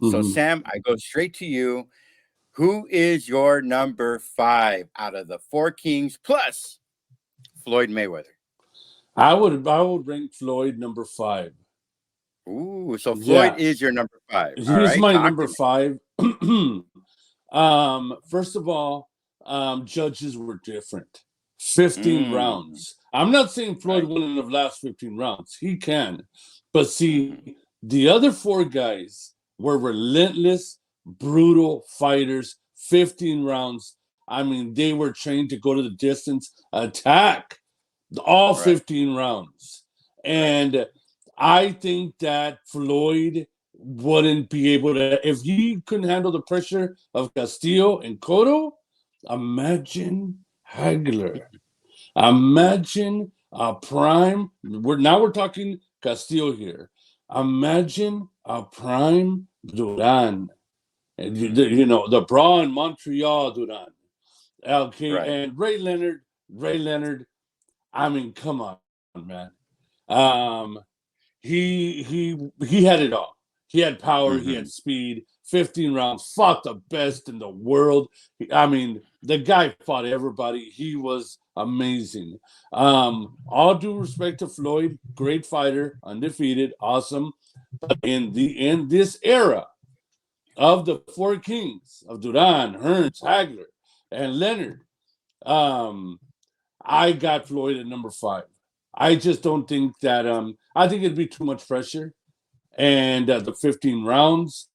So, Hmm. Sam, I go straight to you. Who is your number five out of the four kings plus Floyd Mayweather? I would rank Floyd number five. Ooh, so Floyd Yeah, is your number five. All he's right, my talk number to me. five. First of all, judges were different. 15 Mm, rounds. I'm not saying Floyd right. won in the last 15 rounds. He can. But see, Hmm. the other four guys were relentless, brutal fighters. 15 rounds. I mean, they were trained to go to the distance, attack all Right, 15 rounds. right. And I think that Floyd wouldn't be able to, if he couldn't handle the pressure of Castillo and Cotto, imagine Hagler. Imagine a prime. We're talking Castillo here. Imagine a prime Duran. And Hmm. the bra in Montreal Duran. Okay, Right. and Ray Leonard. I mean, come on, man. Um, he had it all. He had power. He had Hmm. speed. 15 rounds. Fought the best in the world. I mean, the guy fought everybody. He was amazing. All due respect to Floyd, great fighter, undefeated, awesome. But in this era of the four kings of Duran, Hearns, Hagler, and Leonard, um, I got Floyd at number five. I just don't think that. I think it'd be too much pressure, and the 15 rounds.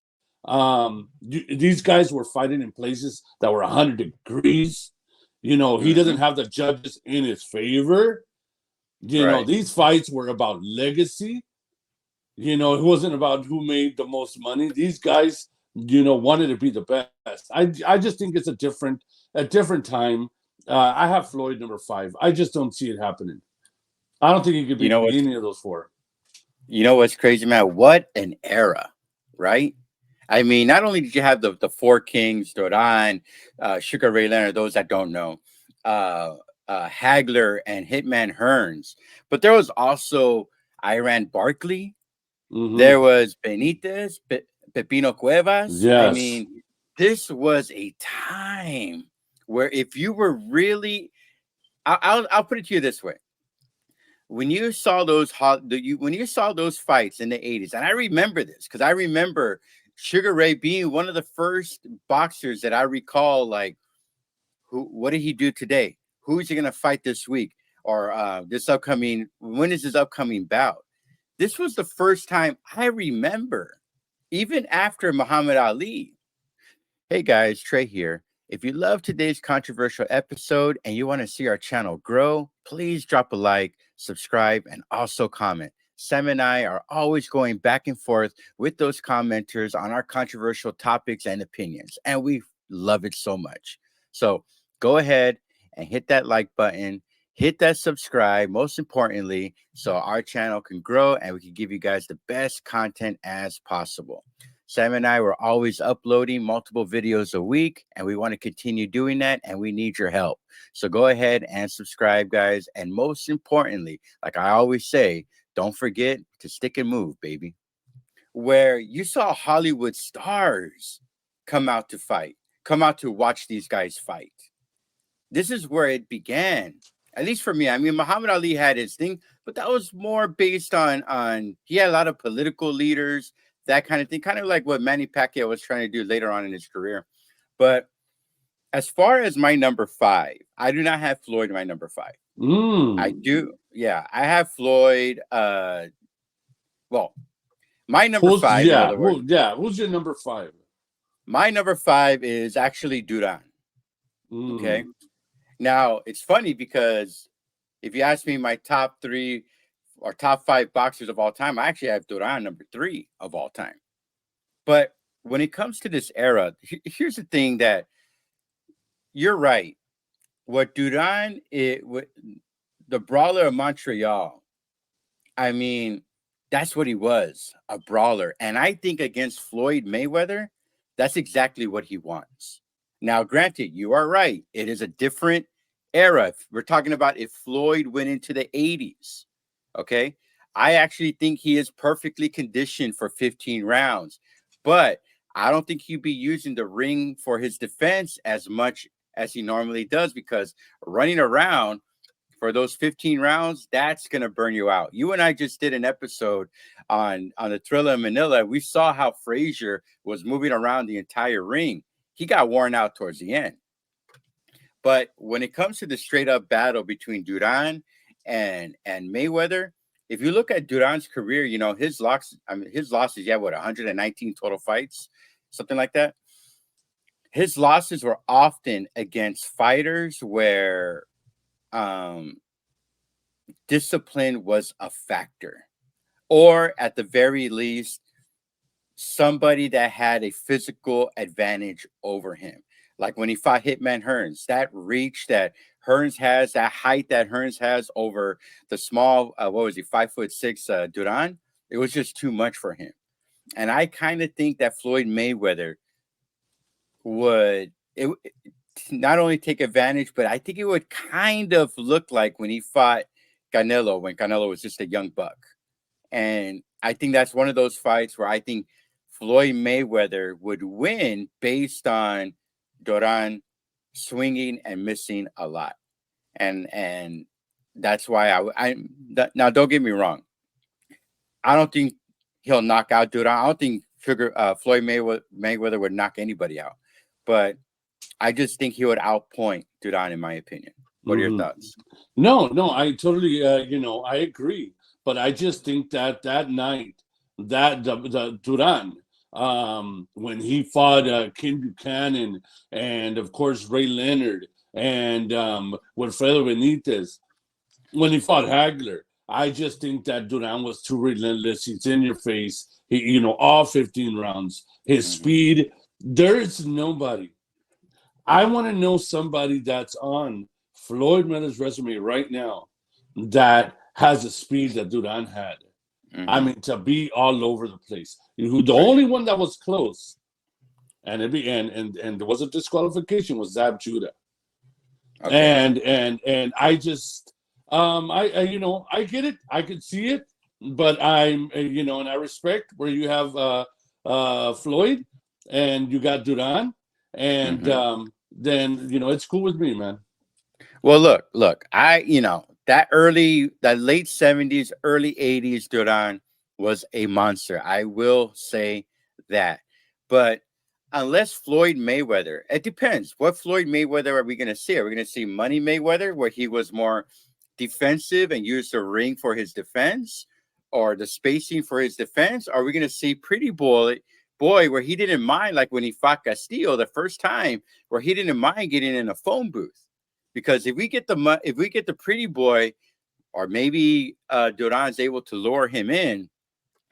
These guys were fighting in places that were 100 degrees. He doesn't Hmm. have the judges in his favor. Right. These fights were about legacy. It wasn't about who made the most money. These guys, wanted to be the best. I just think it's a different time. I have Floyd number five. I just don't see it happening. I don't think he could You beat know what's any of those four. crazy, man? What an era, right? I mean, not only did you have the four kings, Duran, Sugar Ray Leonard, those that don't know, uh, Hagler and Hitman Hearns, but there was also Iran Barkley. Mm-hmm. There was Benitez, Pepino Cuevas. I Yes. mean, this was a time where if you were really, I'll put it to you this way: when you saw when you saw those fights in the 80s, and I remember this because I remember Sugar Ray being one of the first boxers that I recall, like, what did he do today? Who is he going to fight this week, or this upcoming, when is his upcoming bout? This was the first time I remember, even after Muhammad Ali. Hey guys, Trey here. If you love today's controversial episode and you want to see our channel grow, please drop a like, subscribe, and also comment. Sam and I are always going back and forth with those commenters on our controversial topics and opinions, and we love it so much. So go ahead and hit that like button, hit that subscribe, most importantly, so our channel can grow and we can give you guys the best content as possible. Sam and I were always uploading multiple videos a week, and we want to continue doing that, and we need your help. So go ahead and subscribe, guys. And most importantly, like I always say, don't forget to stick and move, baby. Where you saw Hollywood stars come out to fight, come out to watch these guys fight. This is where it began. At least for me. I mean, Muhammad Ali had his thing, but that was more based on he had a lot of political leaders, that kind of thing, kind of like what Manny Pacquiao was trying to do later on in his career. But as far as my number five, I do not have Floyd in my number five. I Mm. do, yeah, I have Floyd. Well, my number Who's five, in yeah? other words, Who's your number five? my number five is actually Duran. Okay. Mm. Now it's funny because if you ask me my top three or top five boxers of all time, I actually have Duran number three of all time. But when it comes to this era, here's the thing that you're right. What Duran, the brawler of Montreal, I mean, that's what he was, a brawler. And I think against Floyd Mayweather, that's exactly what he wants. Now, granted, you are right. It is a different era. We're talking about if Floyd went into the 80s. Okay. I actually think he is perfectly conditioned for 15 rounds. But I don't think he'd be using the ring for his defense as much as he normally does, because running around for those 15 rounds, that's gonna burn you out. You and I just did an episode on the Thriller in Manila. We saw how Frazier was moving around the entire ring. He got worn out towards the end. But when it comes to the straight up battle between Duran and Mayweather, if you look at Duran's career, you know, his losses, yeah, what, 119 total fights, something like that. His losses were often against fighters where um discipline was a factor, or at the very least, somebody that had a physical advantage over him. Like when he fought Hitman Hearns, that reach that Hearns has, that height that Hearns has over the small, what was he, 5'6" Duran, it was just too much for him. And I kind of think that Floyd Mayweather would not only take advantage, but I think it would kind of look like when he fought Canelo, when Canelo was just a young buck. And I think that's one of those fights where I think Floyd Mayweather would win based on Duran swinging and missing a lot. And that's why now don't get me wrong. I don't think he'll knock out Duran. I don't think Floyd Mayweather would knock anybody out. But I just think he would outpoint Duran, in my opinion. What are your thoughts? No, I totally, I agree. But I just think that that night, that the Duran, when he fought Ken Buchanan and, of course, Ray Leonard and Wilfredo Benitez, when he fought Hagler, I just think that Duran was too relentless. He's in your face. He, all 15 rounds. His speed, there's nobody. I want to know somebody that's on Floyd Mayweather's resume right now that has the speed that Duran had. I mean, to be all over the place. The only one that was close, and there was a disqualification, was Zab Judah. Okay. And I just I get it. I could see it, but I'm and I respect where you have Floyd and you got Duran, and then it's cool with me, man. Well, look, that late 70s, early 80s Duran was a monster. I will say that. But unless Floyd Mayweather, it depends. What Floyd Mayweather are we going to see? Are we going to see Money Mayweather, where he was more defensive and used the ring for his defense, or the spacing for his defense? Are we going to see Pretty Boy, where he didn't mind, like when he fought Castillo the first time, where he didn't mind getting in a phone booth? Because if we get the Pretty Boy, or maybe Duran's able to lure him in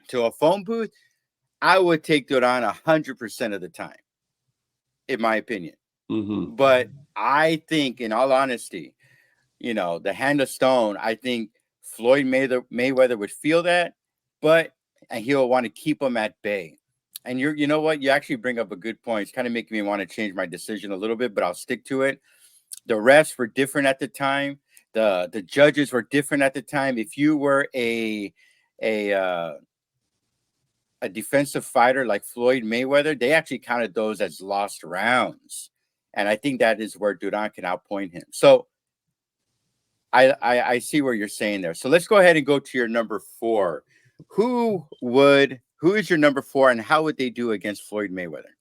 to a phone booth, I would take Duran 100% of the time, in my opinion. But I think, in all honesty, the hand of stone, I think Floyd Mayweather would feel that, and he'll want to keep him at bay. And you know what? You actually bring up a good point. It's kind of making me want to change my decision a little bit, but I'll stick to it. The refs were different at the time. The judges were different at the time. If you were a defensive fighter like Floyd Mayweather, they actually counted those as lost rounds. And I think that is where Duran can outpoint him. So I see where you're saying there. So let's go ahead and go to your number 4. Who is your number 4, and how would they do against Floyd Mayweather?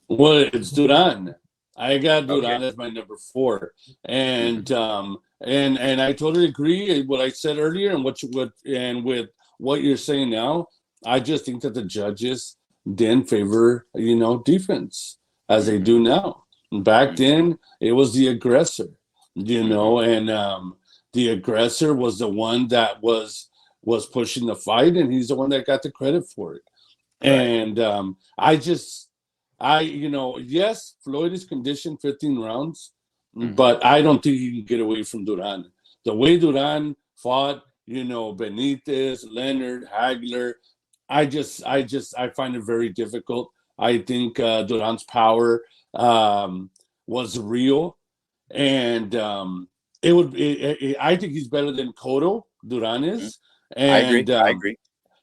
Well, it's Duran. I got Duran as my number 4, and and I totally agree with what I said earlier, and with what you're saying now. I just think that the judges didn't favor defense as they do now. Back then, it was the aggressor, and the aggressor was the one that was pushing the fight, and he's the one that got the credit for it. Right. And yes, Floyd is conditioned 15 rounds, but I don't think he can get away from Duran. The way Duran fought, Benitez, Leonard, Hagler, I find it very difficult. I think Duran's power was real, and I think he's better than Cotto. Duran is, and I agree.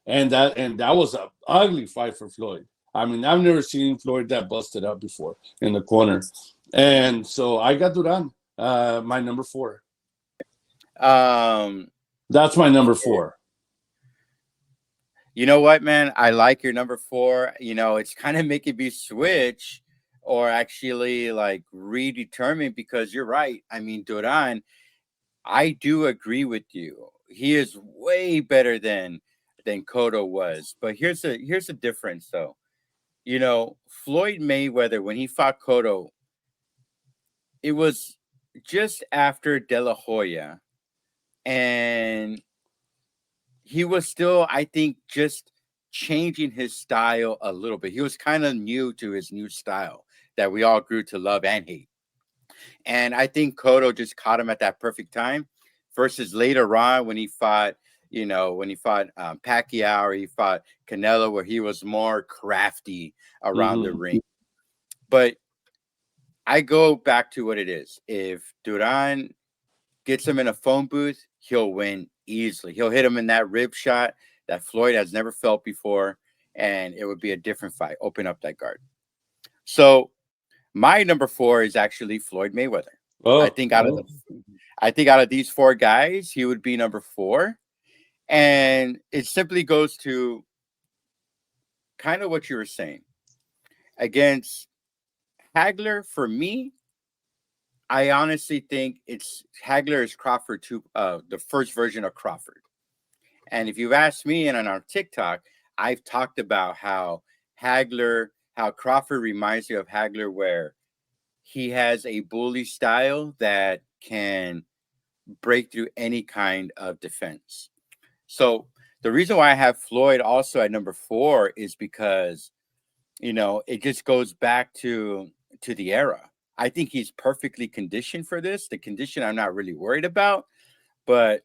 And that was an ugly fight for Floyd. I mean, I've never seen Floyd that busted up before in the corner. And so I got Duran, my number 4. Um, That's my number 4. you know what, man? I like your number 4. You know, it's kind of making me switch or actually like redetermine because you're right. I mean, Duran, I do agree with you. He is way better than Cotto was. But here's the difference though. You know, Floyd Mayweather when he fought Cotto, it was just after De La Hoya, and he was still, I think, just changing his style a little bit. He was kind of new to his new style that we all grew to love and hate. And I think Cotto just caught him at that perfect time versus later on when he fought, you know, when he fought Pacquiao or he fought Canelo, where he was more crafty around the Mm-hmm. ring. But I go back to what it is. If Duran gets him in a phone booth, he'll win easily. He'll hit him in that rib shot that Floyd has never felt before, and it would be a different fight. Open up that guard. So my number 4 is actually Floyd Mayweather. I Oh, think out of these 4 guys, he would be number 4. And it simply goes to kind of what you were saying. Against Hagler, for me, I honestly think it's Hagler is Crawford to the first version of Crawford. And if you've asked me and on our TikTok, I've talked about how Crawford reminds you of Hagler, where he has a bully style that can break through any kind of defense. So the reason why I have Floyd also at number 4 is because, you know, it just goes back to the era. I think he's perfectly conditioned for this. The condition I'm not really worried about, but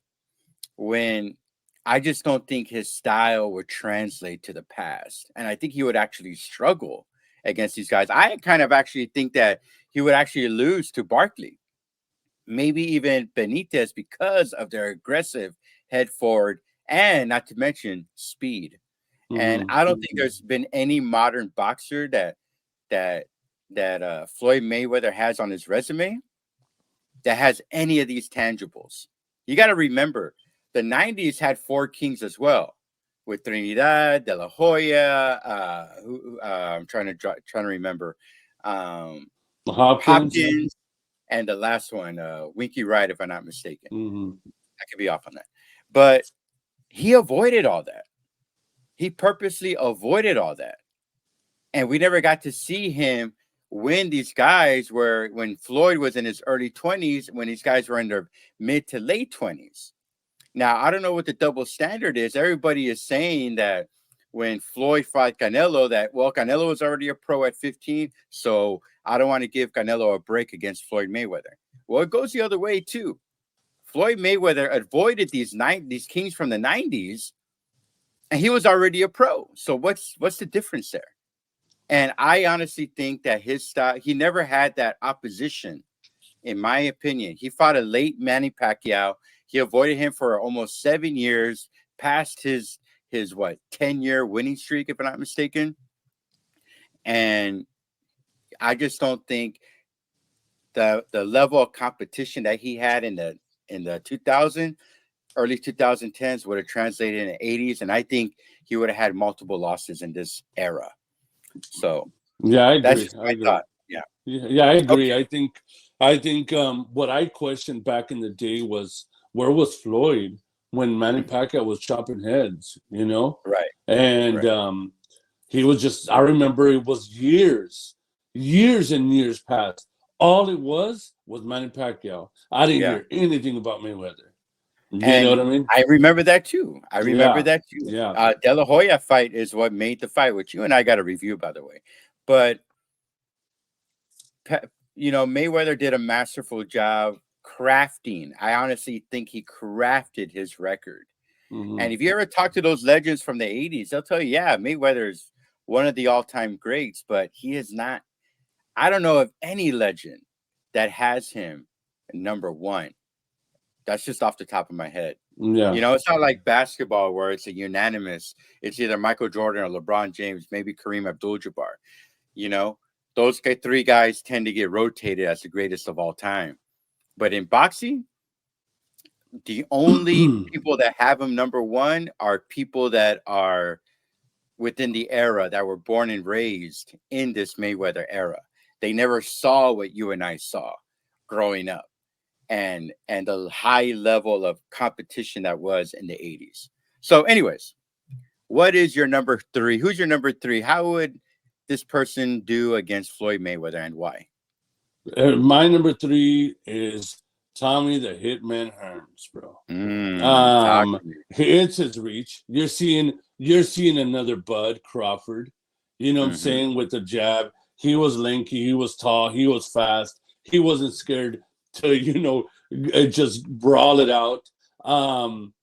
when I just don't think his style would translate to the past. And I think he would actually struggle against these guys. I kind of actually think that he would actually lose to Barkley, maybe even Benitez, because of their aggressive head forward and not to mention speed. And mm-hmm. I don't think there's been any modern boxer that Floyd Mayweather has on his resume that has any of these tangibles. You got to remember, the '90s had 4 kings as well, with Trinidad, De La Hoya. I'm trying to remember. Um, Hopkins. Hopkins, and the last one, Winky Wright, if I'm not mistaken. Mm-hmm. I could be off on that, but he avoided all that. He purposely avoided all that, and we never got to see him win these guys. Where when Floyd was in his early 20s, when these guys were in their mid to late 20s. Now I don't know what the double standard is. Everybody is saying that when Floyd fought Canelo, that well, Canelo was already a pro at 15, so I don't want to give Canelo a break against Floyd Mayweather. Well, it goes the other way too. Floyd Mayweather avoided these kings from the 90s, and he was already a pro. So what's the difference there? And I honestly think that his style, he never had that opposition, in my opinion. He fought a late Manny Pacquiao. He avoided him for almost 7 years, past his what 10-year winning streak, if I'm not mistaken. And I just don't think the level of competition that he had in the 2000 early 2010s would have translated in the 80s, and I think he would have had multiple losses in this era. So Yeah, I that's agree. just I my agree. thought. Yeah. Yeah, I agree. Okay. I think what I questioned back in the day was where was Floyd when Manny Mhm. Pacquiao was chopping heads, you know? Right. And Right. he was just I remember it was years and years past. All it was Manny Pacquiao. I didn't Yeah. hear anything about Mayweather. You know And what I mean? I remember that too. I remember Yeah. that too. Yeah. De La Hoya fight is what made the fight, which you and I got a review, by the way. But you know, Mayweather did a masterful job crafting. I honestly think he crafted his record. Hmm. And if you ever talk to those legends from the '80s, they'll tell you, yeah, Mayweather's one of the all-time greats, but he is not. I don't know of any legend that has him number 1. That's just off the top of my head. Yeah. You know, it's not like basketball where it's a unanimous. It's either Michael Jordan or LeBron James, maybe Kareem Abdul-Jabbar. You know, those three guys tend to get rotated as the greatest of all time. But in boxing, the only people that have him number one are people that are within the era that were born and raised in this Mayweather era. They never saw what you and I saw growing up, and the high level of competition that was in the 80s. So, anyways, what is your number three? Who's your number three? How would this person do against Floyd Mayweather, and why? My number three is Tommy the Hitman Hearns, bro. Talk to me. It's his reach. You're seeing another Bud Crawford. You know what I'm Mm-hmm. saying, with the jab. He was lanky, he was tall, he was fast. He wasn't scared to, just brawl it out.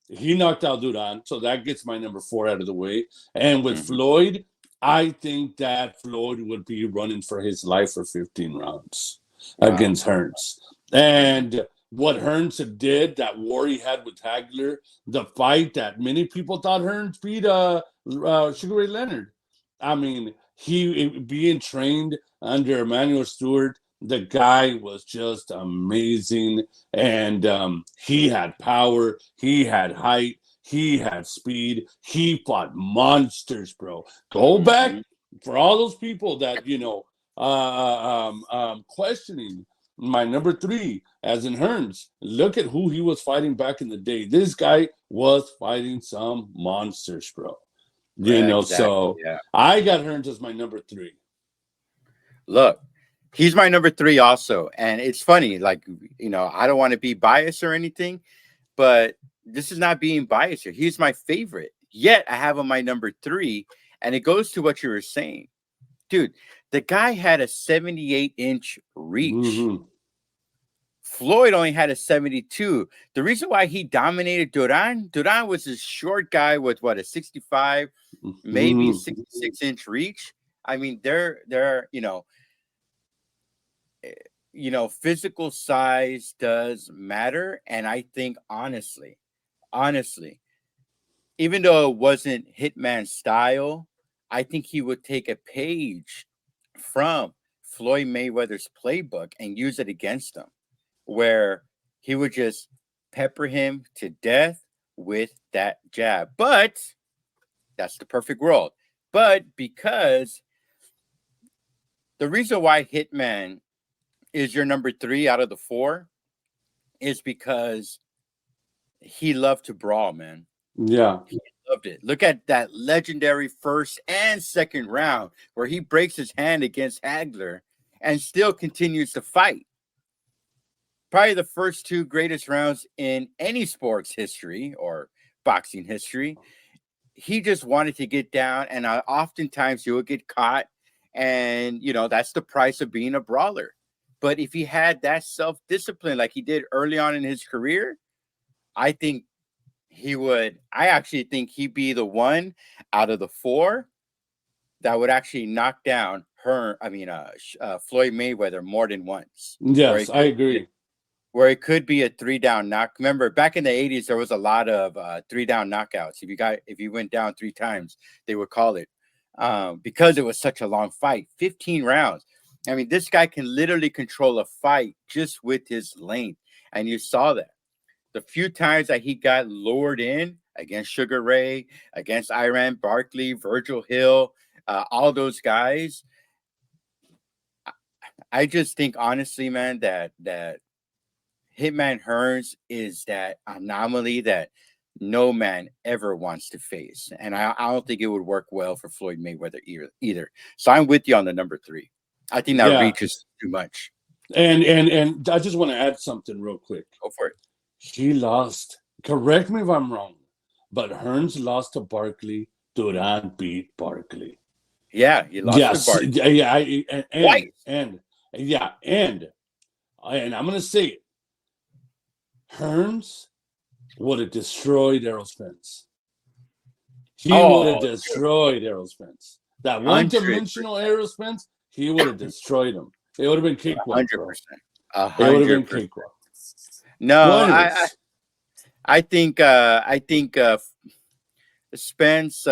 He knocked out Duran, so that gets my number four out of the way. And with Mm-hmm. Floyd, I think that Floyd would be running for his life for 15 rounds Wow. against Hearns. Mm-hmm. And what Hearns did, that war he had with Hagler, the fight that many people thought Hearns beat Sugar Ray Leonard. I mean, he being trained under Emmanuel Stewart, the guy was just amazing. And he had power, he had height, he had speed, he fought monsters, bro. Go back Mm-hmm. for all those people that, questioning my number three, as in Hearns. Look at who he was fighting back in the day. This guy was fighting some monsters, bro. Exactly. So Yeah. I got Hearns as my number three. Look, he's my number three also. And it's funny, like, I don't want to be biased or anything, but this is not being biased here. He's my favorite. Yet I have him my number three. And it goes to what you were saying. Dude, the guy had a 78-inch reach. Mm-hmm. Floyd only had a 72. The reason why he dominated Duran was this short guy with what, a 65, maybe Mm-hmm. 66-inch reach. I mean, they're physical size does matter. And I think honestly, even though it wasn't Hitman style, I think he would take a page from Floyd Mayweather's playbook and use it against him, where he would just pepper him to death with that jab. But that's the perfect world. But because the reason why Hitman is your number three out of the four is because he loved to brawl, man. Yeah. He loved it. Look at that legendary first and second round where he breaks his hand against Hagler and still continues to fight. Probably the first two greatest rounds in any sports history or boxing history. He just wanted to get down, and oftentimes he would get caught, and that's the price of being a brawler. But if he had that self-discipline like he did early on in his career, I think I actually think he'd be the one out of the four that would actually knock down Floyd Mayweather more than once. Yes, I agree. Where it could be a 3-down knock. Remember, back in the 80s, there was a lot of 3-down knockouts. If you went down 3 times, they would call it, because it was such a long fight, 15 rounds. I mean, this guy can literally control a fight just with his length, and you saw that. The few times that he got lured in against Sugar Ray, against Iran Barkley, Virgil Hill, all those guys, I just think honestly, man, that Hitman Hearns is that anomaly that no man ever wants to face. And I don't think it would work well for Floyd Mayweather either. So I'm with you on the number three. I think that Yeah. reach is too much. And I just want to add something real quick. Go for it. He lost. Correct me if I'm wrong, but Hearns lost to Barkley. Duran beat Barkley. Yeah, he lost to Barkley. Yeah, Twice. and I'm gonna say it. Hearns would have destroyed Errol Spence. He would have destroyed Errol Spence. That one-dimensional Errol Spence, he would have destroyed him. It would have been cakewalk, 100%. bro. It would have been cakewalk. No, I think Spence,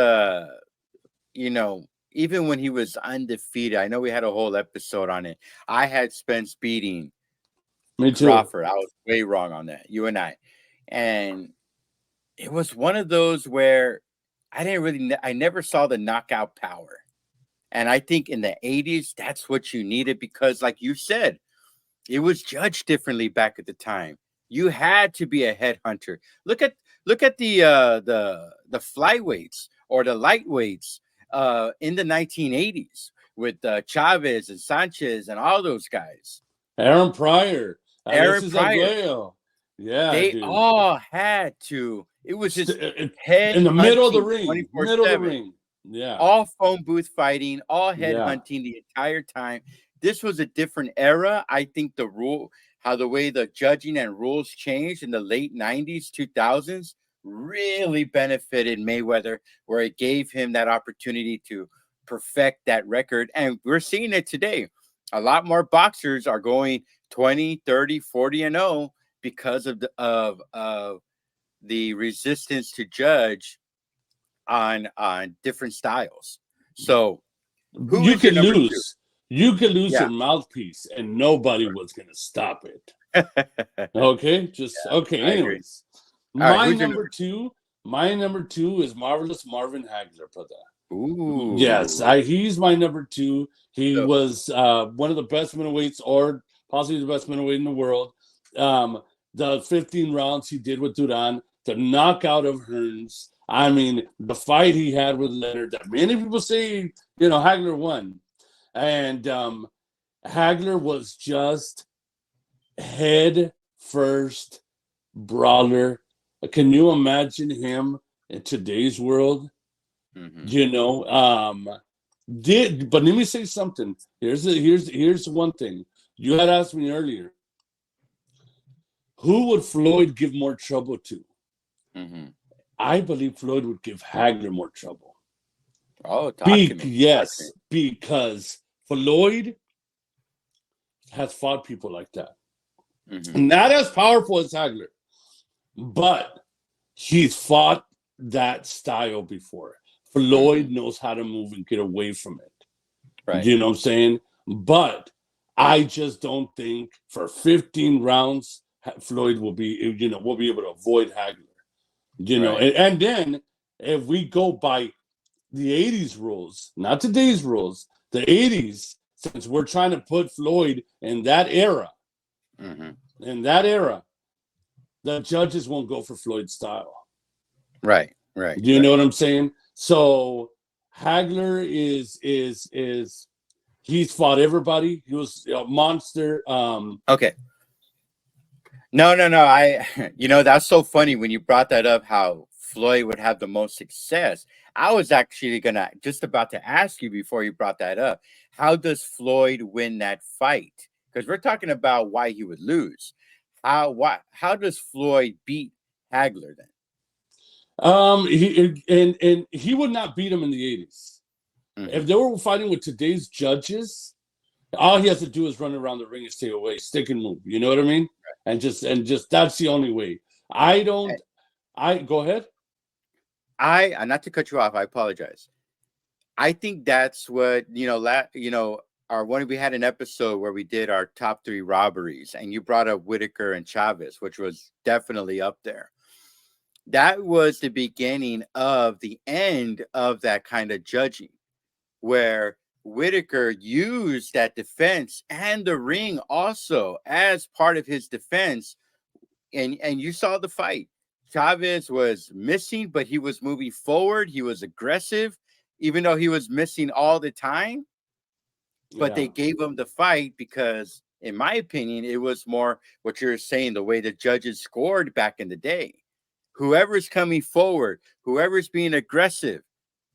even when he was undefeated, I know we had a whole episode on it. I had Spence beating Me too. Crawford. I was way wrong on that. You and I, and it was one of those where I never saw the knockout power. And I think in the 80s, that's what you needed because, like you said, it was judged differently back at the time. You had to be a headhunter. Look at the flyweights or the lightweights in the 1980s with Chavez and Sanchez and all those guys. Aaron Pryor, Aaron Alexis Pryor, Arguello. Yeah, they dude. all had to. It was just head In the middle of the hunting ring. Middle of the 24/7. ring. Yeah. All phone booth fighting, all head Yeah. hunting the entire time. This was a different era. I think how the way the judging and rules changed in the late 90s, 2000s really benefited Mayweather, where it gave him that opportunity to perfect that record. And we're seeing it today. A lot more boxers are going 20, 30, 40 and 0 because of the resistance to judge on different styles. So who You is your could number lose. You could lose Yeah. your mouthpiece and nobody was gonna stop it. 2? Okay, just okay. I agree. Anyways, All right, my who's your number two. My number two is marvelous Marvin Hagler, brother. Yes, Ooh. he's my number two. He So, was one of the best middleweights, or possibly the best middleweight in the world. The 15 rounds he did with Duran, the knockout of Hearns. I mean, the fight he had with Leonard. That many people say, Hagler won, and Hagler was just head first brawler. Can you imagine him in today's world? mhm. But let me say something. Here's one thing. You had asked me earlier, who would Floyd give more trouble to? Mhm. I believe Floyd would give Hagler more trouble. Oh, talk to me. Talk to me. Yes, because Floyd has fought people like that. Mhm. Not as powerful as Hagler, but he's fought that style before. Floyd Mhm. knows how to move and get away from it. Right. You know what I'm saying? But I just don't think for 15 rounds Floyd will be able to avoid Hagler. Right. And then if we go by the 80s rules, not today's rules, the 80s, since we're trying to put Floyd in that era, Mhm. the judges won't go for Floyd's style. Right. Right. Do you Right. know what I'm saying? So Hagler is he's fought everybody. He was a monster. Okay. No, no, no. That's so funny when you brought that up, how Floyd would have the most success. I was actually just about to ask you before you brought that up. How does Floyd win that fight? Because we're talking about why he would lose. How does Floyd beat Hagler then? He would not beat him in the 80s. If Hmm. they were fighting with today's judges, all he has to do is run around the ring and stay away, stick and move. You know what I mean? And just that's the only way. I don't. I go ahead. Not to cut you off, I apologize. I think that's what our one we had an episode where we did our top 3 robberies, and you brought up Whitaker and Chavez, which was definitely up there. That was the beginning of the end of that kind of judging, where Whitaker used that defense and the ring also as part of his defense. And you saw the fight. Chavez was missing, but he was moving forward. He was aggressive, even though he was missing all the time. But they Yeah. gave him the fight because, in my opinion, it was more what you're saying, the way the judges scored back in the day. Whoever's coming forward, whoever's being aggressive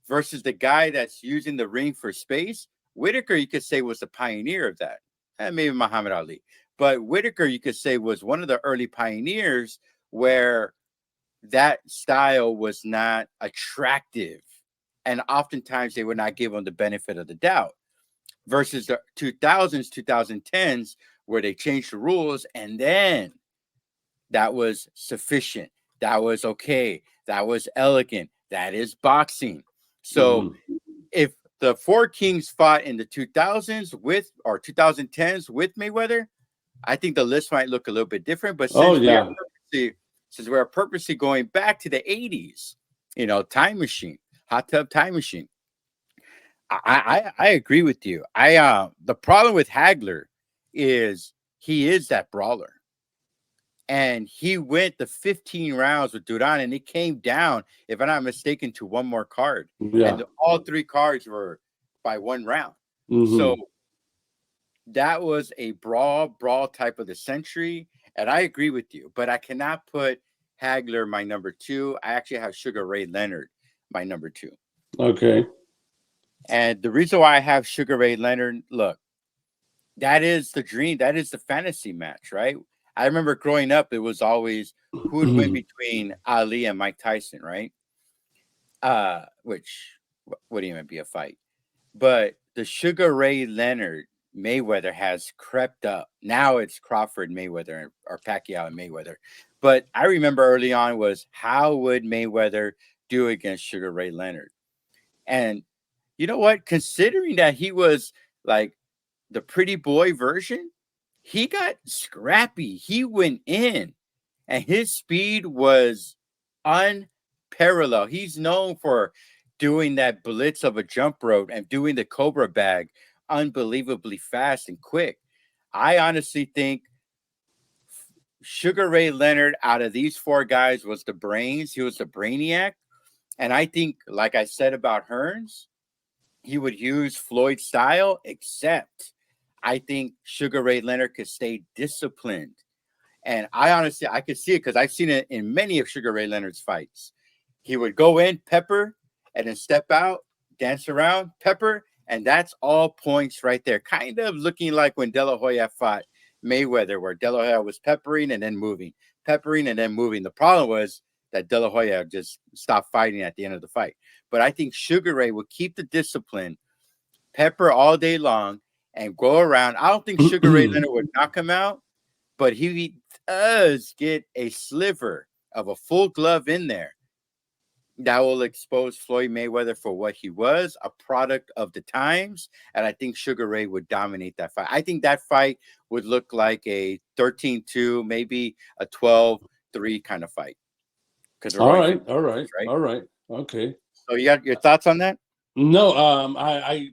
versus the guy that's using the ring for space. Whitaker, you could say, was the pioneer of that. And maybe Muhammad Ali. But Whitaker, you could say, was one of the early pioneers where that style was not attractive. And oftentimes they would not give him the benefit of the doubt versus the 2000s, 2010s, where they changed the rules. And then that was sufficient. That was okay. That was elegant. That is boxing. So Mm-hmm. if the Four Kings fought in the 2000s with or 2010s with Mayweather, I think the list might look a little bit different. But Oh yeah. since we are purposely going back to the 80s, time machine, hot tub time machine. I agree with you. The problem with Hagler is he is that brawler. And he went the 15 rounds with Duran, and it came down, if I'm not mistaken, to one more card. Yeah. And all three cards were by one round. Mm-hmm. So that was a brawl type of the century. And I agree with you, but I cannot put Hagler my number two. I actually have Sugar Ray Leonard my number two. Okay. And the reason why I have Sugar Ray Leonard, look, that is the dream. That is the fantasy match, right? I remember growing up, it was always who would win between Ali and Mike Tyson, right? Which wouldn't even be a fight. But the Sugar Ray Leonard Mayweather has crept up. Now it's Crawford Mayweather or Pacquiao and Mayweather. But I remember early on was how would Mayweather do against Sugar Ray Leonard? And you know what? Considering that he was like the pretty boy version, he got scrappy. He went in, and his speed was unparalleled. He's known for doing that blitz of a jump rope and doing the Cobra bag unbelievably fast and quick. I honestly think Sugar Ray Leonard, out of these four guys, was the brains. He was the brainiac. And I think, like I said about Hearns, he would use Floyd style, except I think Sugar Ray Leonard could stay disciplined. And I could see it because I've seen it in many of Sugar Ray Leonard's fights. He would go in, pepper, and then step out, dance around, pepper, and that's all points right there. Kind of looking like when De La Hoya fought Mayweather, where De La Hoya was peppering and then moving, peppering and then moving. The problem was that De La Hoya just stopped fighting at the end of the fight. But I think Sugar Ray will keep the discipline, pepper all day long, and go around. I don't think Sugar Ray Leonard would knock him out, but he does get a sliver of a full glove in there that will expose Floyd Mayweather for what he was, a product of the times. And I think Sugar Ray would dominate that fight. I think that fight would look like a 13-2, maybe a 12-3 kind of fight. Because All right. Okay. So you got your thoughts on that? No, I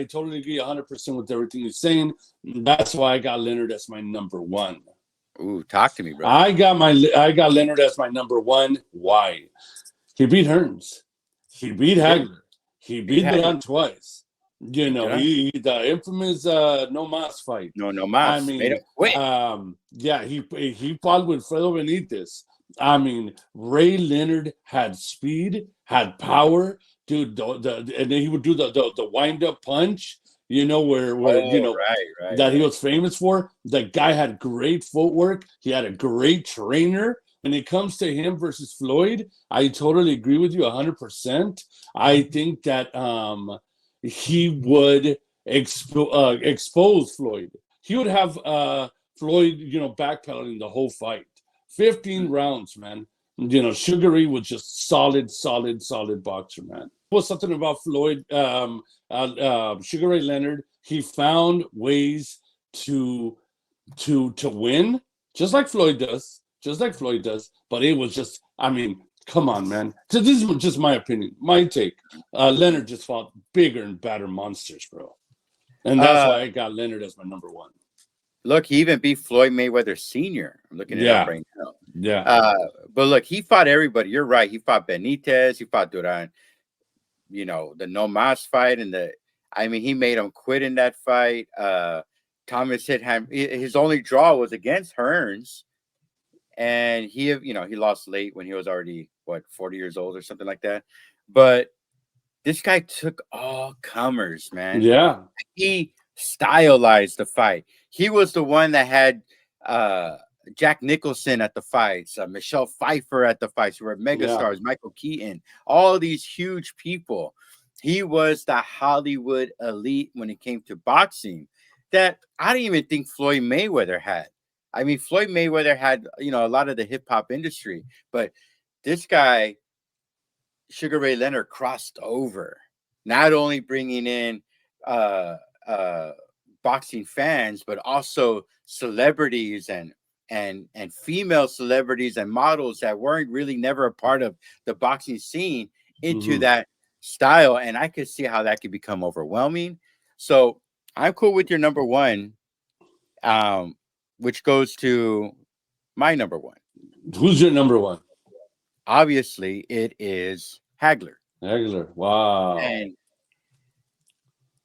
totally agree 100% with everything you're saying. That's why I got Leonard as my number one. Ooh, talk to me, bro. I got Leonard as my number one. Why? He beat Hearns. He beat Hagler. He beat Duran twice. You know, he the infamous no mas fight. No mas. I mean, made him quit. Yeah, he fought with Fredo Benitez. I mean, Ray Leonard had speed, had power, dude. And then he would do the wind up punch. You know where right, that he was famous for. The guy had great footwork. He had a great trainer. When it comes to him versus Floyd, I totally agree with you 100%. I think that he would expose Floyd. He would have Floyd, backpedaling the whole fight. 15 rounds, man. Sugar Ray was just solid boxer, man. Was something about Floyd, Sugar Ray Leonard. He found ways to win, just like Floyd does. But it was just, I mean, come on, man. So this is just my opinion, my take. Leonard just fought bigger and badder monsters, bro. And that's why I got Leonard as my number one. Look, he even beat Floyd Mayweather Sr. I'm looking it up right now. Yeah. But look, he fought everybody. You're right. He fought Benitez. He fought Duran. The no mas fight. He made him quit in that fight. Thomas hit him. His only draw was against Hearns. And he lost late when he was already 40 years old or something like that. But this guy took all comers, man. Yeah, he stylized the fight. He was the one that had Jack Nicholson at the fights, Michelle Pfeiffer at the fights, who were megastars, Michael Keaton, all these huge people. He was the Hollywood elite when it came to boxing that I didn't even think Floyd Mayweather had. I mean, Floyd Mayweather had, you know, a lot of the hip hop industry, but this guy, Sugar Ray Leonard, crossed over, not only bringing in uh, boxing fans, but also celebrities and female celebrities and models that weren't really never a part of the boxing scene into that style. And I could see how that could become overwhelming. So I'm cool with your number one, which goes to my number one. Who's your number one? Obviously, it is Hagler. Hagler. Wow. And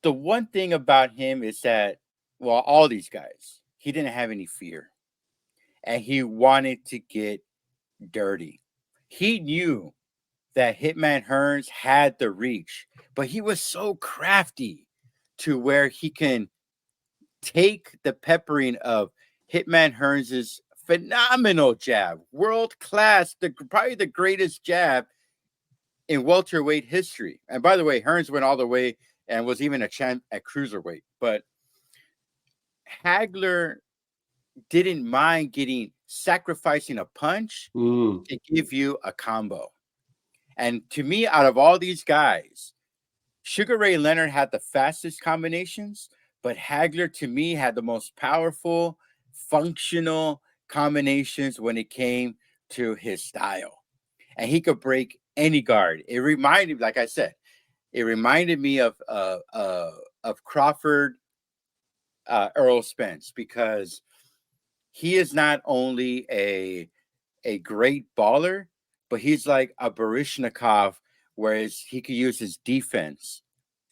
the one thing about him is that, well, all these guys, he didn't have any fear. And he wanted to get dirty. He knew that Hitman Hearns had the reach, but he was so crafty to where he can take the peppering of Hitman Hearns' phenomenal jab, world class, probably the greatest jab in welterweight history. And by the way, Hearns went all the way and was even a champ at cruiserweight. But Hagler didn't mind sacrificing a punch to give you a combo. And to me, out of all these guys, Sugar Ray Leonard had the fastest combinations, but Hagler, to me, had the most powerful, functional combinations when it came to his style. And he could break any guard. It reminded, like I said, it reminded me of Crawford, Earl Spence, because he is not only a great baller, but he's like a Baryshnikov, whereas he could use his defense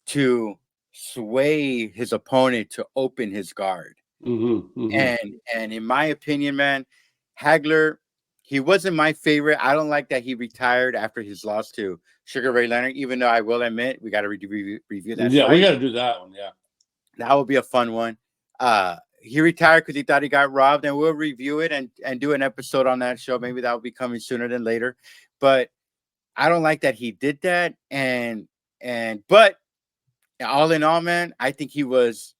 to sway his opponent to open his guard. And in my opinion, man, Hagler, he wasn't my favorite. I don't like that he retired after his loss to Sugar Ray Leonard, even though I will admit we got to review that. Yeah, fight. we got to do that one. Yeah, that will be a fun one. He retired because he thought he got robbed, and we'll review it and do an episode on that show. Maybe that will be coming sooner than later. But I don't like that he did that. But all in all, man, I think he was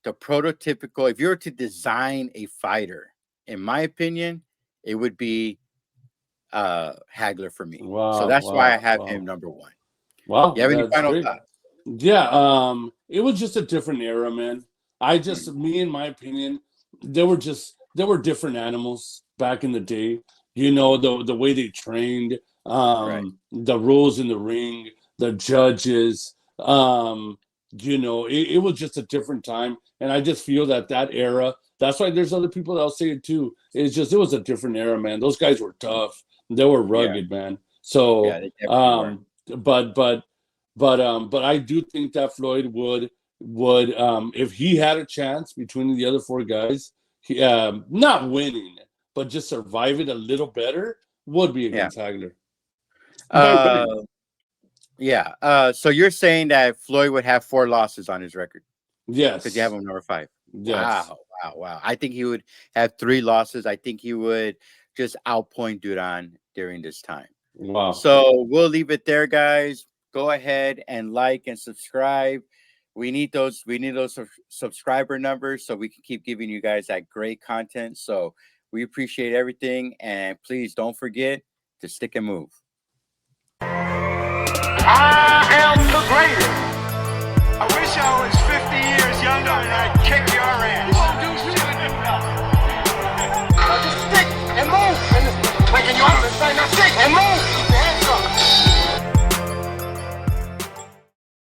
the prototypical. If you were to design a fighter, in my opinion, it would be Hagler for me. Wow, so that's why I have him number one. Wow. You have any final thoughts? Yeah, it was just a different era, man. Me, in my opinion, there were different animals back in the day. You know, the way they trained, the rules in the ring, the judges. You know, it was just a different time, and I just feel that era. That's why there's other people that'll say it too. It was a different era, man. Those guys were tough. They were rugged, man. So, but I do think that Floyd would if he had a chance between the other four guys, not winning, but just survive it a little better, would be against Hagler. So you're saying that Floyd would have 4 losses on his record? Yes. Because you have him number 5. Yes. Wow. I think he would have 3 losses. I think he would just outpoint Duran during this time. Wow. So we'll leave it there, guys. Go ahead and like and subscribe. We need those subscriber numbers so we can keep giving you guys that great content. So we appreciate everything. And please don't forget to stick and move. I am the greatest. I wish I was 50 years younger and I'd kick your ass. Just stick and move. And waking you up and saying, that's it.